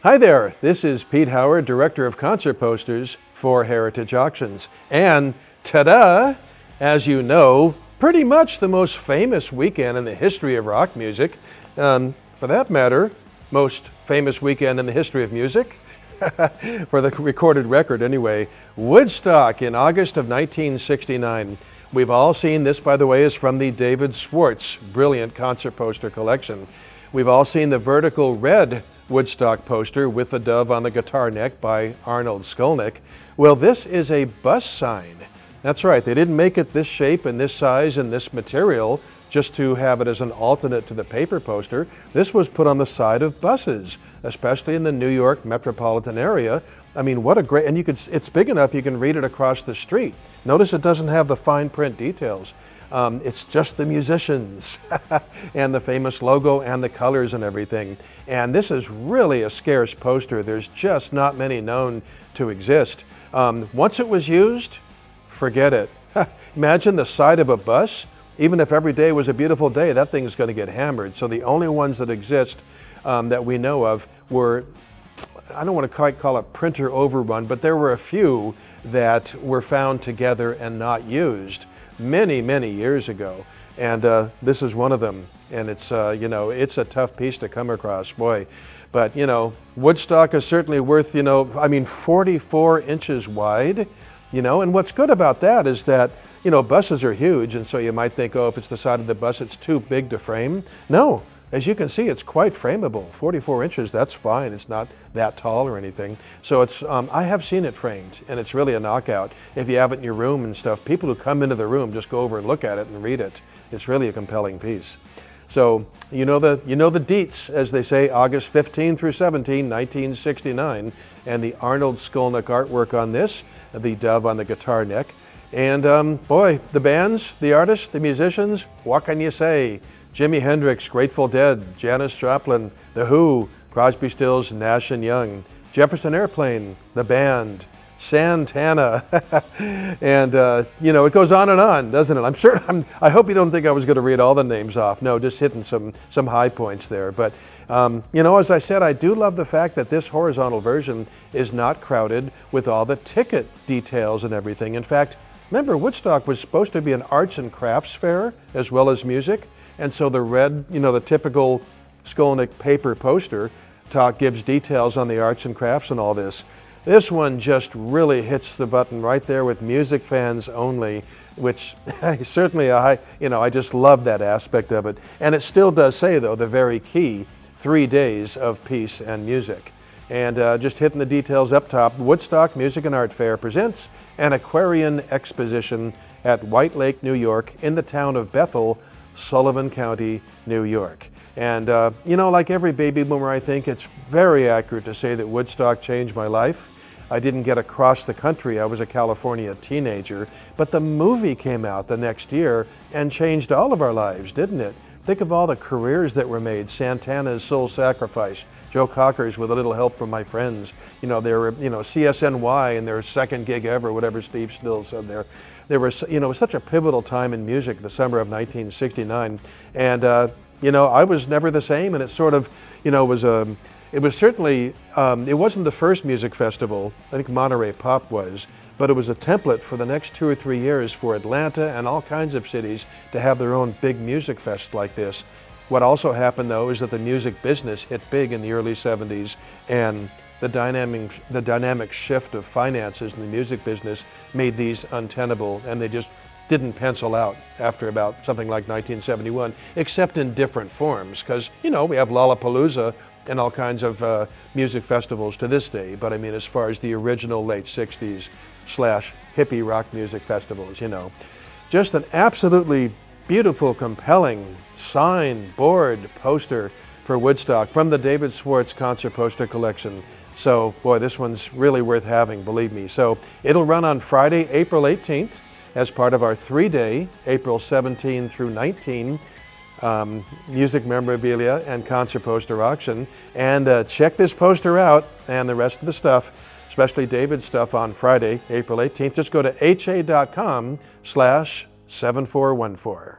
Hi there, this is Pete Howard, Director of Concert Posters for Heritage Auctions. And ta-da! As you know, pretty much the most famous weekend in the history of rock music. For that matter, most famous weekend in the history of music, for the recorded record anyway, Woodstock in August of 1969. We've all seen this, by the way, is from the David Schwartz brilliant concert poster collection. We've all seen the vertical red Woodstock poster with the dove on the guitar neck by Arnold Skolnick. Well, this is a bus sign. That's right, they didn't make it this shape and this size and this material just to have it as an alternate to the paper poster. This was put on the side of buses, especially in the New York metropolitan area. I mean, what a great, and it's big enough you can read it across the street. Notice it doesn't have the fine print details. It's just the musicians and the famous logo and the colors and everything. And this is really a scarce poster. There's just not many known to exist. Once it was used, forget it. Imagine the side of a bus. Even if every day was a beautiful day, that thing's going to get hammered. So the only ones that exist that we know of were, I don't want to quite call it printer overrun, but there were a few that were found together and not used many, many years ago. And this is one of them. And it's, it's a tough piece to come across, boy. But, Woodstock is certainly worth, 44 inches wide, and what's good about that is that, buses are huge. And so you might think, oh, if it's the side of the bus, it's too big to frame. No, as you can see, it's quite frameable. 44 inches, that's fine. It's not that tall or anything. So it's, I have seen it framed, and it's really a knockout. If you have it in your room and stuff, people who come into the room just go over and look at it and read it. It's really a compelling piece. So you know the deets, as they say, August 15 through 17, 1969, and the Arnold Skolnick artwork on this, the dove on the guitar neck. And boy, the bands, the artists, the musicians, what can you say? Jimi Hendrix, Grateful Dead, Janis, Joplin, The Who, Crosby, Stills, Nash & Young, Jefferson Airplane, the band, Santana, and it goes on, doesn't it? I hope you don't think I was going to read all the names off. No, just hitting some high points there. But as I said, I do love the fact that this horizontal version is not crowded with all the ticket details and everything. In fact, remember, Woodstock was supposed to be an arts and crafts fair as well as music, and so the red, the typical Skolnick paper poster gives details on the arts and crafts and all this. This one just really hits the button right there with music fans only, which certainly I just love that aspect of it. And it still does say, though, the very key 3 days of peace and music. And just hitting the details up top, Woodstock Music and Art Fair presents an Aquarian exposition at White Lake, New York, in the town of Bethel, Sullivan County, New York. And like every baby boomer, I think it's very accurate to say that Woodstock changed my life. I didn't get across the country. I was a California teenager, but the movie came out the next year and changed all of our lives, didn't it? Think of all the careers that were made. Santana's Soul Sacrifice, Joe Cocker's With a Little Help from My Friends. They were, CSNY in their second gig ever, whatever Steve Still said there. There was, it was such a pivotal time in music, the summer of 1969. And, I was never the same, and it sort of, it was certainly, it wasn't the first music festival. I think Monterey Pop was, but it was a template for the next 2 or 3 years for Atlanta and all kinds of cities to have their own big music fest like this. What also happened, though, is that the music business hit big in the early 70s, and the dynamic shift of finances in the music business made these untenable, and they just didn't pencil out after about something like 1971, except in different forms, because, we have Lollapalooza and all kinds of music festivals to this day. But I mean, as far as the original late 60s / hippie rock music festivals, just an absolutely beautiful, compelling sign, board, poster for Woodstock from the David Schwartz concert poster collection. So, boy, this one's really worth having, believe me. So it'll run on Friday, April 18th, as part of our 3-day, April 17 through 19, music memorabilia and concert poster auction. And check this poster out and the rest of the stuff, especially David's stuff, on Friday, April 18th. Just go to ha.com/7414.